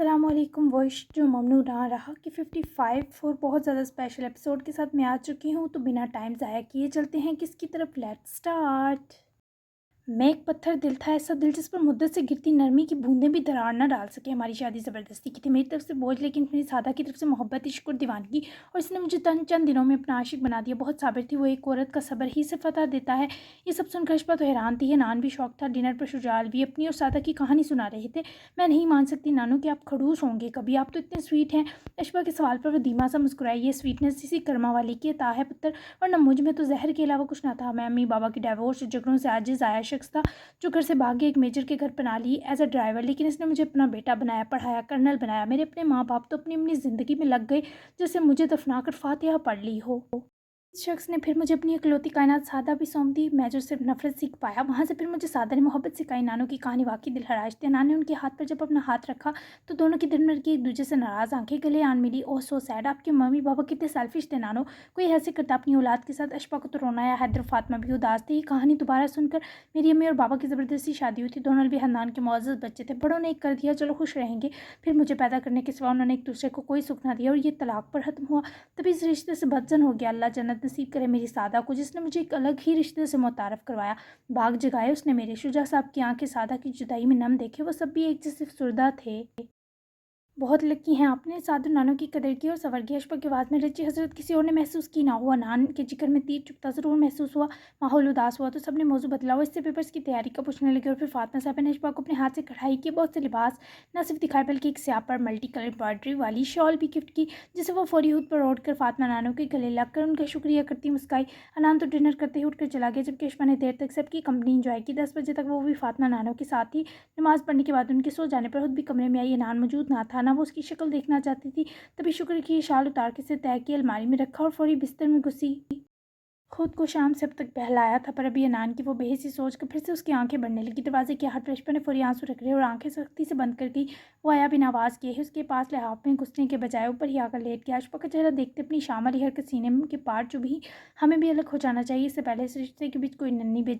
السلام علیکم وائش جو ممنوع نہ رہا کہ 55 اور بہت زیادہ اسپیشل ایپیسوڈ کے ساتھ میں آ چکی ہوں، تو بنا ٹائم ضائع کیے چلتے ہیں کس کی طرف. Let's start. میں ایک پتھر دل تھا، ایسا دل جس پر مدت سے گرتی نرمی کی بوندیں بھی دراڑ نہ ڈال سکے. ہماری شادی زبردستی کی تھی، میری طرف سے بوجھ لیکن میری سادہ کی طرف سے محبت، عشق اور دیوانگی، اور اس نے مجھے چند دنوں میں اپنا عاشق بنا دیا. بہت صابر تھی وہ، ایک عورت کا صبر ہی سے فتح دیتا ہے. یہ سب سن کر اشفا تو حیران تھی. نان بھی شوق تھا. ڈنر پر شجاع بھی اپنی اور سادہ کی کہانی سنا رہے تھے. میں نہیں مان سکتی نانو کہ آپ کھڑوس ہوں گے کبھی، آپ تو اتنے سویٹ ہیں. اشفا کے سوال پر وہ دھیما سا مسکرائی. یہ سویٹنس اسی کرما والی کی عطا ہے پتر، ورنہ مجھ میں تو زہر کے علاوہ کچھ نہ تھا. میں امی بابا کی ڈیورس جھگڑوں سے عاجز آیا شخص تھا جو گھر سے بھاگ کے ایک میجر کے گھر پناہ لی ایز اے ڈرائیور، لیکن اس نے مجھے اپنا بیٹا بنایا، پڑھایا، کرنل بنایا. میرے اپنے ماں باپ تو اپنی زندگی میں لگ گئے جیسے مجھے دفنا کر فاتحہ پڑھ لی ہو. اس شخص نے پھر مجھے اپنی اکلوتی کائنات سادہ بھی سونپ دی. میں جو صرف نفرت سیکھ پایا، وہاں سے پھر مجھے سادہ نے محبت سکھائی. نانو کی کہانی واقعی دل ہراش تھی. نان نے ان کے ہاتھ پر جب اپنا ہاتھ رکھا تو دونوں کی دل کی ایک دوسرے سے ناراض آنکھیں گلے آن ملی. اوہ سو سیڈ. آپ کے ممی بابا کتنے سیلفش تھے نانو، کوئی ایسے کرتا اپنی اولاد کے ساتھ. اشفا کو تو رونا آیا. حیدر فاطمہ بھی اداس تھی. یہ کہانی دوبارہ سن کر میری امی اور بابا کی زبردستی شادی ہوئی تھی. دونوں بھی خاندان کے معزز بچے تھے. بڑوں نے ایک کر دیا چلو خوش رہیں گے، پھر مجھے پیدا کرنے کے سوا انہوں نے ایک دوسرے کو کوئی سکھ نہ دیا اور یہ طلاق پر ختم ہوا. تبھی اس رشتے سے بدزن ہو گیا. اللہ جنت نصیب کرے میری سادہ کو، جس نے مجھے ایک الگ ہی رشتے سے متعارف کروایا. باغ جگائے اس نے میرے. شجاع صاحب کی آنکھیں سادہ کی جدائی میں نم دیکھے. وہ سب بھی ایک جیسے فسردہ تھے. بہت لکی ہیں آپ نے سادہ نانو کی قدر کی اور سنور گئی. اشفا کی آواز میں رچی حسرت کسی اور نے محسوس کی نہ ہوا. نان کے جگر میں تیر چبھتا ضرور محسوس ہوا. ماحول اداس ہوا تو سب نے موضوع بدلا. وہ اس سے پیپرز کی تیاری کا پوچھنے لگے اور پھر فاطمہ صاحبہ نے اشفا کو اپنے ہاتھ سے کڑھائی کی بہت سے لباس نہ صرف دکھائے بلکہ ایک سیاہ پر ملٹی کلر امبرائڈری والی شال بھی گفٹ کی، جسے وہ فوری ہود پر اوڑھ کر فاطمہ نانو کے گلے لگ کر ان کا شکریہ کرتی مسکائی. انان تو ڈنر کرتے ہی اٹھ کر چلا گیا، جبکہ اشفا نے دیر تک سب کی کمپنی انجوائے کی. 10 بجے تک وہ بھی فاطمہ نانو کے ساتھ ہی. نماز پڑھنے کے بعد ان کے سو جانے پر خود بھی کمرے میں آئی. انان موجود نہ تھا، نہ وہ اس کی شکل دیکھنا چاہتی تھی. تبھی شکر کی یہ شال اتار کے اسے طے کی الماری میں رکھا اور فوری بستر میں گھسی. خود کو شام سے اب تک بہلایا تھا، پر ابھی انان کی وہ بے حسی سوچ کر پھر سے اس کی آنکھیں بڑھنے لگی. دروازے کے ہاتھ اشفا نے فوری آنسو رکھ لے اور آنکھیں سختی سے بند کر گئی. وہ آیا بنا آواز کیے ہی اس کے پاس لحاف میں گھسنے کے بجائے اوپر ہی آ کر لیٹ گیا. اشفا کا چہرہ دیکھتے اپنی شام والی حرکت سینے کے پار چبھی. ہمیں بھی الگ ہو جانا چاہیے، اس سے پہلے اس رشتے کے بیچ کوئی ننھی بے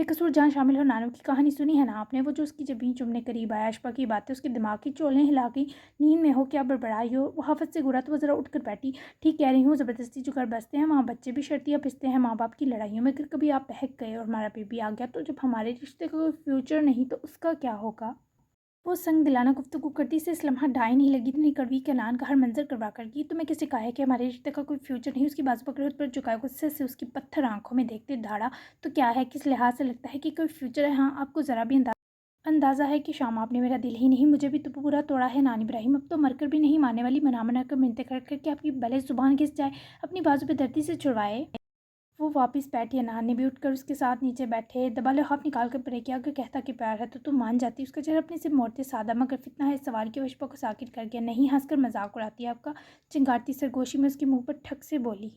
قصور جان شامل ہو. نانو کی کہانی سنی ہے نا آپ نے، وہ جو اس کی جبیں چومنے قریب آیا. اشفا کی باتیں اس کے دماغ کی چولیں ہلا گئی. نیند میں ہو کیا بڑبڑائی ہو. وہ حافظ سے گھورا تو وہ ذرا اٹھ کر بیٹھی. ٹھیک کہہ رہی ہوں، زبردستی جو گھر بستے ہیں وہاں بچے بھی شرطیاں پستے ہیں. ماں باپ کی لڑائیوں میں اگر کبھی آپ بہک گئے اور ہمارا بیبی آ گیا تو جب ہمارے رشتے کا کوئی فیوچر نہیں تو اس کا کیا ہوگا. وہ سنگ دلانہ گفتگو کرتی سے اس لمحہ ڈھائی نہیں لگی اتنی کڑوی کہ انان کا ہر منظر کروا کر گئی. تو میں کسے کہا ہے کہ ہمارے رشتے کا کوئی فیوچر نہیں. اس کی بازو پکڑ پر جھکائے غصے سے اس کی پتھر آنکھوں میں دیکھتے دھاڑا. تو کیا ہے، کس لحاظ سے لگتا ہے کہ کوئی فیوچر ہے؟ ہاں، آپ کو ذرا بھی اندازہ ہے کہ شام آپ نے میرا دل ہی نہیں مجھے بھی تو پورا توڑا ہے. نان ابراہیم اب تو مر کر بھی نہیں ماننے والی، منا کر منتیں کر کر کے آپ کی بلے زبان گھس جائے. اپنی بازو پہ دردی سے چھڑوائے. وہ واپس بیٹھی. انان نے بھی اٹھ کر اس کے ساتھ نیچے بیٹھے. دبا لحاف نکال کر پرے کیا. اگر کہتا کہ پیار ہے تو تم مان جاتی. اس کا چہرہ اپنے سے موڑتے سادہ مگر فتنہ ہے اس سوال کی اشفا کو ساکت کر گیا. نہیں، ہنس کر مذاق اڑاتی ہے آپ کا. چنگارتی سرگوشی میں اس کے منہ پر ٹھک سے بولی.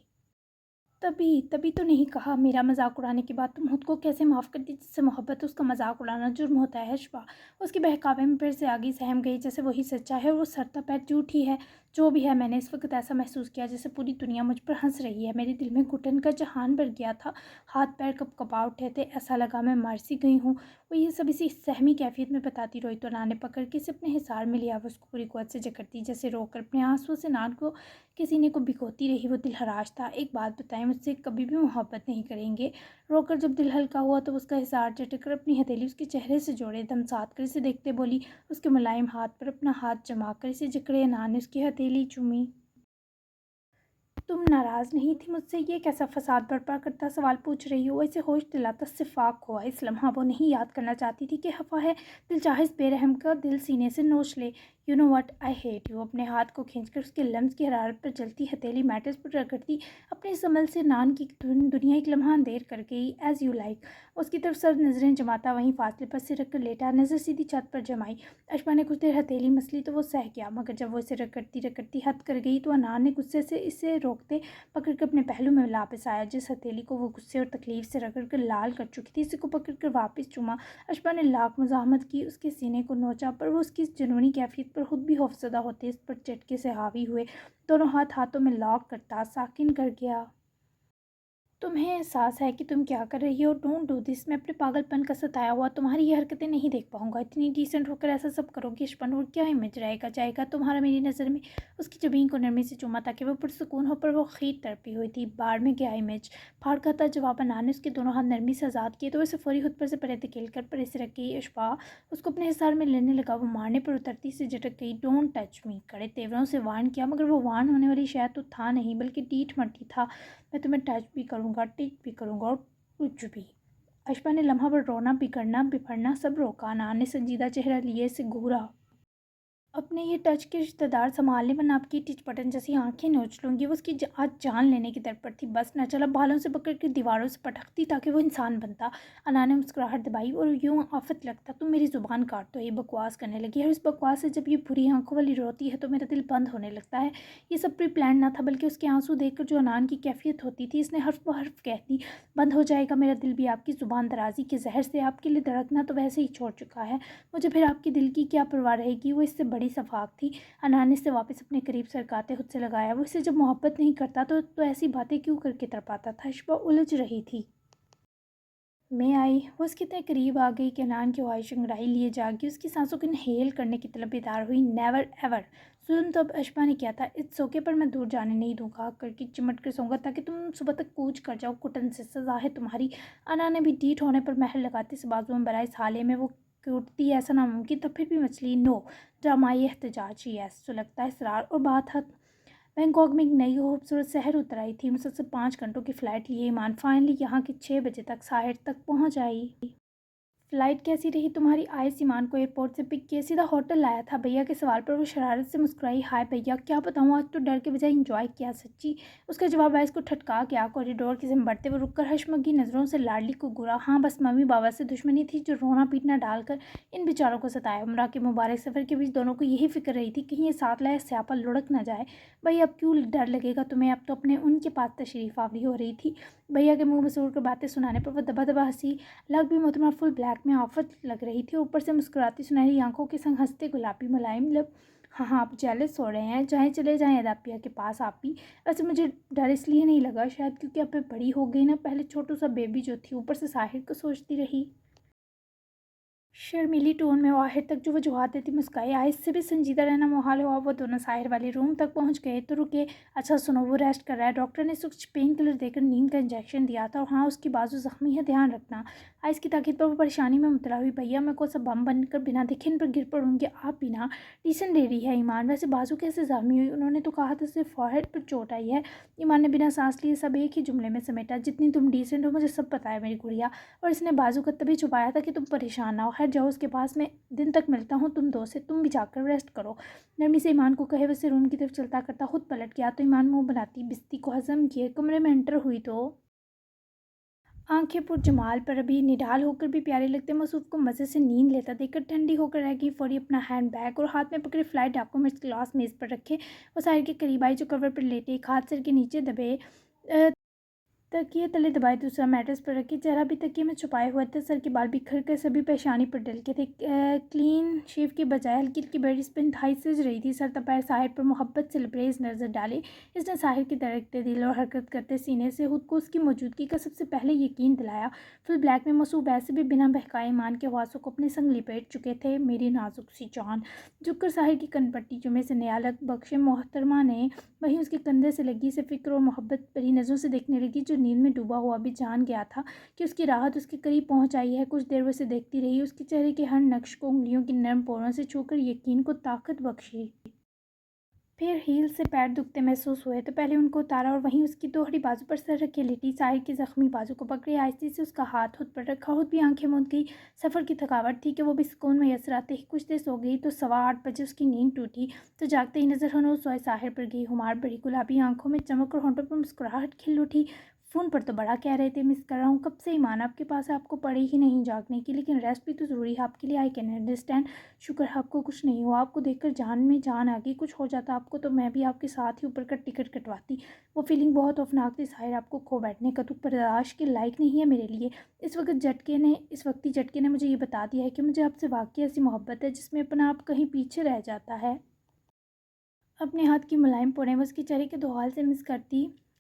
تبھی تو نہیں کہا. میرا مذاق اڑانے کے بعد تم خود کو کیسے معاف کرتی؟ جس سے محبت اس کا مذاق اڑانا جرم ہوتا ہے اشفا. اس کے بہکاوے میں پھر سے آگئی، سہم گئی جیسے وہی سچا ہے اور وہ سرتا پیر جھوٹ ہی ہے. جو بھی ہے، میں نے اس وقت ایسا محسوس کیا جیسے پوری دنیا مجھ پر ہنس رہی ہے. میرے دل میں گھٹن کا جہان بھر گیا تھا. ہاتھ پیر کپ کپا اٹھے تھے. ایسا لگا میں مر سی گئی ہوں. وہ یہ سب اسی سہمی کیفیت میں بتاتی روئی تو انان نے پکڑ کے اسے اپنے حصار میں لیا. وہ اس کو پوری قوت سے جکڑتی جیسے رو کر اپنے آنسوؤں سے نان کو کے سینے کو بھگوتی رہی. وہ دل ہراش تھا. ایک بات بتائیں، مجھ سے کبھی بھی محبت نہیں کریں گے؟ رو کر جب دل ہلکا ہوا تو اس کا حصار جھٹک کر اپنی ہتھیلی اس کے چہرے سے جوڑے، دم ساتھ کر اسے دیکھتے بولی. اس کے ملائم ہاتھ پر اپنا ہاتھ جما کر اسے جکڑے. انان نے اس کی ہتھیلی چومی. تم ناراض نہیں تھی مجھ سے؟ یہ کیسا فساد برپا کرتا سوال پوچھ رہی ہو. اسے ہوش دلاتا صفاق ہوا. اس لمحہ وہ نہیں یاد کرنا چاہتی تھی کہ خفا ہے. دل چاہے اس بے رحم کا دل سینے سے نوچ لے. You know what I hate you. اپنے ہاتھ کو کھینچ کر اس کے لمس کی حرارت پر جلتی ہتھیلی میٹس پر رگڑتی اپنے اس عمل سے نان کی دنیا ایک لمحہ اندھیر کر گئی. As you like. اس کی طرف سرد نظریں جماتا وہیں فاصلے پر سر رکھ کر لیٹا، نظر سیدھی چھت پر جمائی. اشفا نے کچھ دیر ہتھیلی مسلی تو وہ سہ گیا، مگر جب وہ اسے رگڑتی حد کر گئی تو انان نے غصے سے اسے روکتے پکڑ کر اپنے پہلو میں واپس آیا. جس ہتھیلی کو وہ غصے اور تکلیف سے رگڑ کر لال کر چکی تھی اسی کو پکڑ کر واپس چوما. اشفا نے لاکھ مزاحمت کی، اس کے سینے کو نوچا، پر وہ اس کی جنونی کیفیت پر خود بھی خوفزدہ ہوتے اس پر چٹکے سے حاوی ہوئے. دونوں ہاتھوں میں لاک کرتا ساکن کر گیا. تمہیں احساس ہے کہ تم کیا کر رہی ہو؟ Don't do this. میں اپنے پاگل پن کا ستایا ہوا تمہاری یہ حرکتیں نہیں دیکھ پاؤں گا. اتنی ڈیسنٹ ہو کر ایسا سب کرو گی اشپن، اور کیا امیج رہے گا جائے گا تمہارا میری نظر میں؟ اس کی جبین کو نرمی سے چوما تاکہ وہ پرسکون ہو، پر وہ خیر تڑپی ہوئی تھی. باڑ میں گیا امیج. پھاڑ کا تھا جواب. انا نے اس کے دونوں ہاتھ نرمی سے آزاد کیے تو اسے فوری خود پر سے پرے دھکیل کر پرے سے رکھ گئی. اشبا اس کو اپنے حصار میں لینے لگا. وہ مارنے پر اترتی سے جھٹک گئی. Don't touch me. کڑے تیوروں سے وارن کیا، مگر وہ وارن ہونے والی شے تو تھا نہیں بلکہ ڈیٹ مٹی تھا. میں تمہیں ٹچ بھی کروں گا، ٹچ بھی کروں گا، اور کچھ بھی. اشبا نے لمحہ پر رونا، بگڑنا، بفرنا سب روکا. انا نے سنجیدہ چہرہ لیے سے گھورا. اپنے یہ ٹچ کے رشتہ دار سنبھالنے ورنہ آپ کی ٹچ بٹن جیسی آنکھیں نوچ لوں گی. وہ اس کی آج جان لینے کی در پر تھی. بس نہ چلا. بالوں سے پکڑ کے دیواروں سے پٹکتی تاکہ وہ انسان بنتا. انا نے مسکراہٹ دبائی اور یوں آفت لگتا. تم میری زبان کاٹ دو. یہ بکواس کرنے لگی. اور اس بکواس سے جب یہ بری آنکھوں والی روتی ہے تو میرا دل بند ہونے لگتا ہے. یہ سب پری پلان نہ تھا بلکہ اس کے آنسو دیکھ کر جو انان کی کیفیت ہوتی تھی. اس نے حرف بحرف کہہ دی. بند ہو جائے گا میرا دل بھی آپ کی زبان درازی کے زہر سے. آپ کے لیے دھڑکنا تو ویسے ہی چھوڑ چکا ہے. مجھے پھر آپ کے دل کی کیا پرواہ رہے گی؟ وہ اس سے بڑی صفاق تھی. انا نے اسے واپس اپنے قریب سرکاتے خود سے لگایا. وہ اسے جب محبت نہیں کرتا تو ایسی باتیں کیوں کر کے تڑپاتا تھا؟ اشبا الجھ رہی تھی. میں آئی. وہ اس کے اتنے قریب آ گئی کہ انان کی خواہش انگڑائی لیے جاگی. اس کی سانسوں کو انہیل کرنے کی طلب بیدار ہوئی. Never ever. ظلم تو اب اشبا نے کیا تھا. اٹس اوکے، پر میں دور جانے نہیں دوں گا. کر کے چمٹ کر سوں گا تاکہ تم صبح تک کوچ کر جاؤ. کٹن سے سزا ہے تمہاری. انا نے بھی ڈیٹ ہونے پر مہر لگاتے سے بازو میں برائے. اس حالے میں وہ کوٹتی ایسا ناممکن تب پھر بھی مچلی. نو. ڈرامائی احتجاج. یس. سلگتا اصرار. اور بات حد. بینکاک میں ایک نئی خوبصورت شہر اتر آئی تھی. مسلسل 5 گھنٹوں کی فلائٹ لیے ایمان فائنلی یہاں کے 6 بجے تک ساحل تک پہنچ آئی. فلائٹ کیسی رہی تمہاری؟ آئس ایمان کو ایئرپورٹ سے پک کیا سیدھا ہوٹل لایا تھا. بھیا کے سوال پر وہ شرارت سے مسکرائی. ہائے بھیا، کیا بتاؤں، آج تو ڈر کے بجائے انجوائے کیا سچی. اس کا جواب آئس کو ٹھٹکا گیا. کوریڈور کی سمت بڑھتے وہ رک کر حشمگی نظروں سے لاڈلی کو گورا. ہاں بس ممی بابا سے دشمنی تھی جو رونا پیٹنا ڈال کر ان بیچاروں کو ستایا. عمرہ کے مبارک سفر کے بیچ دونوں کو یہی فکر رہی تھی کہیں یہ ساتھ لائے سیاپا لڑک نہ جائے. بھائی اب کیوں ڈر لگے گا تمہیں؟ اب تو اپنے ان کے پاس تشریف آوری ہو رہی تھی. بھیا کے منہ مسور کر باتیں سنانے پر وہ دبا دبا ہنسی. لگ بھی محترمہ فل بلیک میں آفت لگ رہی تھی. اوپر سے مسکراتی سنہری آنکھوں کے سنگ ہنستے گلابی ملائم لب. ہاں آپ جیلس ہو رہے ہیں. جائیں چلے جائیں اداپیا کے پاس آپ بھی. ویسے مجھے ڈر اس لیے نہیں لگا، شاید کیونکہ اب میں بڑی ہو گئی نا. پہلے چھوٹو سا بیبی جو تھی، اوپر سے ساحر کو سوچتی رہی. شرمیلی ٹون میں وہ آخر تک جو وجوہات دیتی مسکرائی. آئس سے بھی سنجیدہ رہنا محال ہوا. وہ دونوں ساحر والے روم تک پہنچ گئے تو رکے. اچھا سنو، وہ ریسٹ کر رہا ہے. ڈاکٹر نے اسے کچھ پین کلر دے کر نیند کا انجیکشن دیا تھا. اور ہاں اس کی بازو زخمی ہے، دھیان رکھنا. آئس کی تاکید پر وہ پریشانی میں مبتلا ہوئی. بھیا میں کو سب بم بن کر بنا دیکھے ان پر گر پڑوں گی. آپ بھی نا. ٹیسن لے رہی ہے ایمان. ویسے بازو کیسے زخمی ہوئی؟ انہوں نے تو کہا تھا صرف فورہیڈ پر چوٹ آئی ہے. ایمان نے بنا سانس لیے سب ایک ہی جملے میں سمیٹا. جتنی تم ڈیسنٹ ہو مجھے سب پتہ ہے میری گڑیا. اور اس نے بازو کا تبھی چھپایا تھا کہ تم پریشان نہ ہو. خیر جاؤ اس کے پاس، میں دن تک ملتا ہوں تم دو سے. تم بھی جا کر ریسٹ کرو. نرمی سے ایمان کو کہے ویسے روم کی طرف چلتا کرتا خود پلٹ گیا تو ایمان منہ بناتی بستی کو ہضم کیے کمرے میں انٹر ہوئی تو آنکھیں پر جمال پر ابھی نڈال ہو کر بھی پیارے لگتے مصروف کو مزے سے نیند لیتا دیکھ کر ٹھنڈی ہو کر رہ گئی. فوری اپنا ہینڈ بیگ اور ہاتھ میں پکڑے فلائٹ ڈاکومنٹس گلاس میز پر رکھے. وہ ساحر کے قریب آئی جو کور پر لیٹے، ایک ہاتھ سر کے نیچے دبے تکیے تلے دبائے، دوسرا میٹرس پر رکھے. چہرہ بھی تکیے میں چھپائے ہوئے تھے. سر کے بال بکھر کر سبھی پیشانی پر ڈل کے تھے. کلین شیو کے بجائے ہلکی ہلکی بیڈیز پہ انتہائی سج رہی تھی. سر تپیر ساحر پر محبت سے لبریز نظر ڈالے. اس نے ساحر کے دھڑکتے دل اور حرکت کرتے سینے سے خود کو اس کی موجودگی کا سب سے پہلے یقین دلایا. فل بلیک میں مصوب ایسے بھی بنا بہکائے ایمان کے حواسوں کو اپنے سنگ لپیٹ چکے تھے. میری نازک سی جان. جھک کر ساحر کی کن پٹی چومے سے نیالت بخشے محترمہ نے وہیں اس کے کندھے سے لگی سے فکر اور محبت بھری نظروں سے دیکھنے لگی جو نیند میں ڈوبا ہوا بھی جان گیا تھا کہ اس کی راحت اس کے قریب پہنچ آئی ہے. کچھ دیر وہ اسے دیکھتی رہی. اس کے چہرے کے ہر نقش کو انگلیوں کی نرم پوروں سے چھو کر یقین کو طاقت بخشی. پھر ہیل سے پیر دکھتے محسوس ہوئے تو پہلے ان کو اتارا اور وہیں اس کی دوہری بازو پر سر رکھے لیٹی. ساحر کی زخمی بازو کو پکڑے آہستہ سے اس کا ہاتھ خود پر رکھا. خود بھی آنکھیں موند گئی. سفر کی تھکاوٹ تھی کہ وہ بھی سکون میسر آتے ہی کچھ دیر سو گئی تو 8:15 بجے اس کی نیند ٹوٹی تو جاگتے ہی نظر ہنوز سوئے ساحر پر گئی. ہمار بڑی گلابی آنکھوں میں چمک اور ہونٹوں پر مسکراہٹ کھل اٹھی. فون پر تو بڑا کہہ رہے تھے مس کر رہا ہوں. کب سے ایمان آپ کے پاس آپ کو پڑے ہی نہیں جاگنے کی، لیکن ریسٹ بھی تو ضروری ہے آپ کے لیے. I can understand. شکر ہے آپ کو کچھ نہیں ہوا. آپ کو دیکھ کر جان میں جان آ گئی. کچھ ہو جاتا آپ کو تو میں بھی آپ کے ساتھ ہی اوپر کا ٹکٹ کٹواتی. وہ فیلنگ بہت خوفناک تھی. ساحر آپ کو کھو بیٹھنے کا تو برداشت کے لائق نہیں ہے میرے لیے. اس وقتی جھٹکے نے مجھے یہ بتا دیا ہے کہ مجھے آپ سے واقعی ایسی محبت ہے جس میں اپنا آپ کہیں پیچھے رہ جاتا ہے. اپنے ہاتھ کی ملائم پوریں وہ اس کے چہرے کے دو حال سے مس کرتی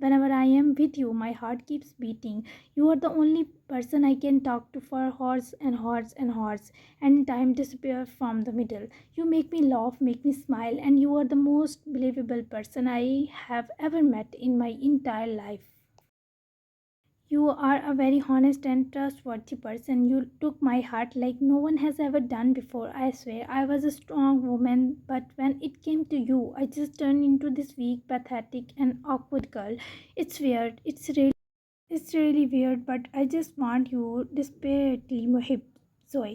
Whenever I am with you, my heart keeps beating. You are the only person I can talk to for hours and hours and hours, and time disappears from the middle. You make me laugh, make me smile, and you are the most believable person I have ever met in my entire life. You are a very honest and trustworthy person. You took my heart like no one has ever done before. I swear I was a strong woman, but when it came to you, I just turned into this weak, pathetic, and awkward girl. It's weird. It's really weird, but I just want you desperately, Muhib. Zoe.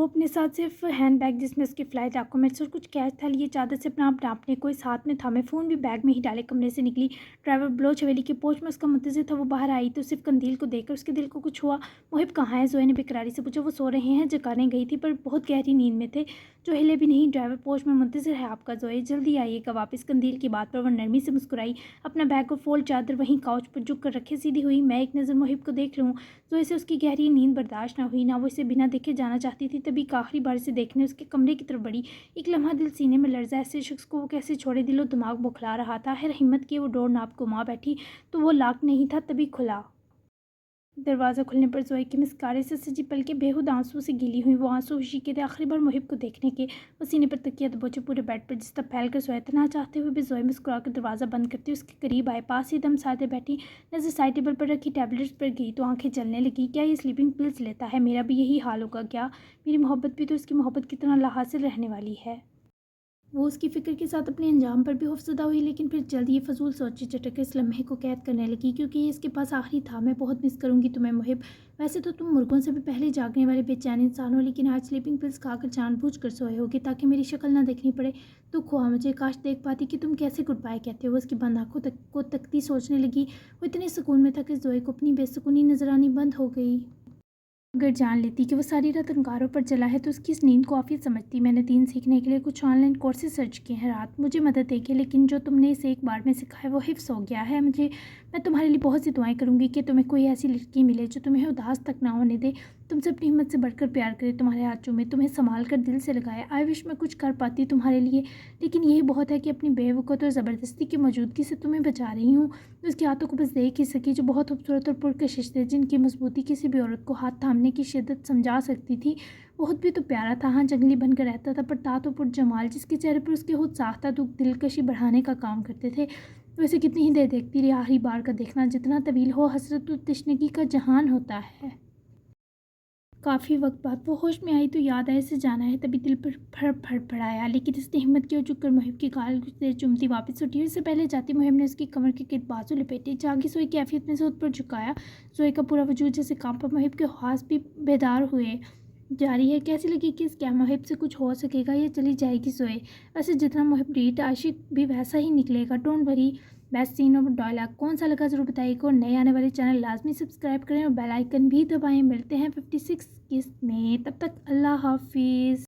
وہ اپنے ساتھ صرف hand bag جس میں اس کے flight documents اور کچھ cash تھا لیے چادر سے اپنا آپ ڈانپنے کو اس ہاتھ میں تھامے فون بھی بیگ میں ہی ڈالے کمرے سے نکلی۔ ڈرائیور بلوچ حویلی کے پوچھ میں اس کا منتظر تھا۔ وہ باہر آئی تو صرف قندیل کو دیکھ کر اس کے دل کو کچھ ہوا۔ محب کہاں ہے؟ زوئے نے بےقراری سے پوچھا۔ وہ سو رہے ہیں، جگانے گئی تھی پر بہت گہری نیند میں تھے، جو ہلے بھی نہیں۔ ڈرائیور پوچھ میں منتظر ہے آپ کا زوئے، جلدی آئیے گا واپس۔ قندیل کی بات پر وہ نرمی سے مسکرائی، اپنا بیگ اور فولڈ چادر وہیں کاؤچ پر جھک کر رکھے سیدھی ہوئی۔ میں ایک نظر محب کو دیکھ لوں۔ زوئے سے اس کی گہری نیند برداشت نہ ہوئی، نہ وہ اسے بنا دیکھے جانا چاہتی تھی۔ تبھی آخری بار اسے دیکھنے اس کے کمرے کی طرف بڑھی۔ ایک لمحہ دل سینے میں لرزا، ایسے شخص کو وہ کیسے چھوڑے؟ دل و دماغ بوکھلا رہا تھا۔ ہر ہمت کیے وہ ڈور ناب کو گھما بیٹھی تو وہ لاک نہیں تھا، تبھی کھلا۔ دروازہ کھلنے پر زوئے کے مسکارے سے سجی پلکیں بےحود آنسو سے گیلی ہوئیں۔ وہ آنسو خوشی کے تھے، آخری بار محب کو دیکھنے کے۔ وہ سینے پر تکیہ دبوچے پورے بیڈ پر جس طرح پھیل کر سویا تھا، نہ چاہتے ہوئے بھی زوئے مسکرا کر دروازہ بند کرتی اس کے قریب آئے، پاس ہی دم سادے بیٹھی، نظر سائڈ ٹیبل پر رکھی ٹیبلٹس پر گئی تو آنکھیں جلنے لگیں۔ کیا یہ سلیپنگ پلز لیتا ہے؟ میرا بھی یہی حال ہوگا کیا؟ میری محبت بھی تو اس کی محبت کی طرح لاحاصل رہنے والی ہے۔ وہ اس کی فکر کے ساتھ اپنے انجام پر بھی خوفزدہ ہوئی، لیکن پھر جلد یہ فضول سوچی چٹک کر اس لمحے کو قید کرنے لگی، کیونکہ یہ اس کے پاس آخری تھا۔ میں بہت مس کروں گی تمہیں محب، ویسے تو تم مرغوں سے بھی پہلے جاگنے والے بے چین انسان ہو، لیکن آج سلیپنگ پلز کھا کر جان بوجھ کر سوئے ہوگے تاکہ میری شکل نہ دیکھنی پڑے۔ دکھ ہوا مجھے، کاش دیکھ پاتی کہ تم کیسے گڈ بائی کہتے ہو۔ اس کی بند آنکھوں کو تکتی سوچنے لگی۔ وہ اتنے سکون میں تھا کہ زوئے کو اپنی بے سکونی نظر آنی بند ہو گئی۔ اگر جان لیتی کہ وہ ساری رات انگاروں پر جلا ہے تو اس کی اس نیند کو عافیت سمجھتی۔ میں نے دین سیکھنے کے لیے کچھ آن لائن کورسز سرچ کیے ہیں رات، مجھے مدد دیکھے، لیکن جو تم نے اسے ایک بار میں سکھا ہے وہ حفظ ہو گیا ہے۔ میں تمہارے لیے بہت سی دعائیں کروں گی کہ تمہیں کوئی ایسی لڑکی ملے جو تمہیں اداس تک نہ ہونے دے، تم سے اپنی ہمت سے بڑھ کر پیار کرے، تمہارے ہاتھ چومے، تمہیں سنبھال کر دل سے لگائے۔ آئی وش میں کچھ کر پاتی تمہارے لیے، لیکن یہی بہت ہے کہ اپنی بے وقت اور زبردستی کی موجودگی سے تمہیں بچا رہی ہوں۔ اس کے ہاتھوں کو بس دیکھ ہی سکی، جو بہت خوبصورت اور پرکشش تھے، جن کی مضبوطی کسی بھی عورت کو ہاتھ تھامنے کی شدت سمجھا سکتی تھی۔ وہ خود بھی تو پیارا تھا، ہاں جنگلی بن کر رہتا تھا، پر طاعت و پرجمال، جس کے چہرے پر اس کے خود ساختہ دکھ دلکشی بڑھانے کا کام کرتے تھے۔ وہ اسے کتنی ہی دیر دیکھتی رہی، آخری بار کا دیکھنا جتنا طویل ہو حسرت و تشنگی کا جہان ہوتا ہے۔ کافی وقت بعد وہ ہوش میں آئی تو یاد آیا اسے جانا ہے، تبھی دل پر پھڑ پڑایا، لیکن اس نے ہمت کی اور جھک کر محب کی گال کچھ دیر چومتی واپس اٹھی۔ اس سے پہلے جاتی محب نے اس کی کمر کے گرد بازو لپیٹے، جاگی سوئی کیفیت میں سے خود پر جھکایا۔ زوئے کا پورا وجود جیسے کانپا، محب کے خواص بھی بیدار ہوئے جاری ہے۔ کیسی لگی کہ اس کیا محب سے کچھ ہو سکے گا؟ یہ چلی جائے گی زوئے، ویسے جتنا محب ڈیٹ عاشق بھی ویسا ہی نکلے گا، ڈونٹ وری۔ بیسٹ سین اور ڈائلاگ کون سا لگا ضرور بتائیے گا، اور نئے آنے والے چینل لازمی سبسکرائب کریں اور بیل آئیکن بھی دبائیں۔ ملتے ہیں 56 قسط میں، تب تک اللہ حافظ۔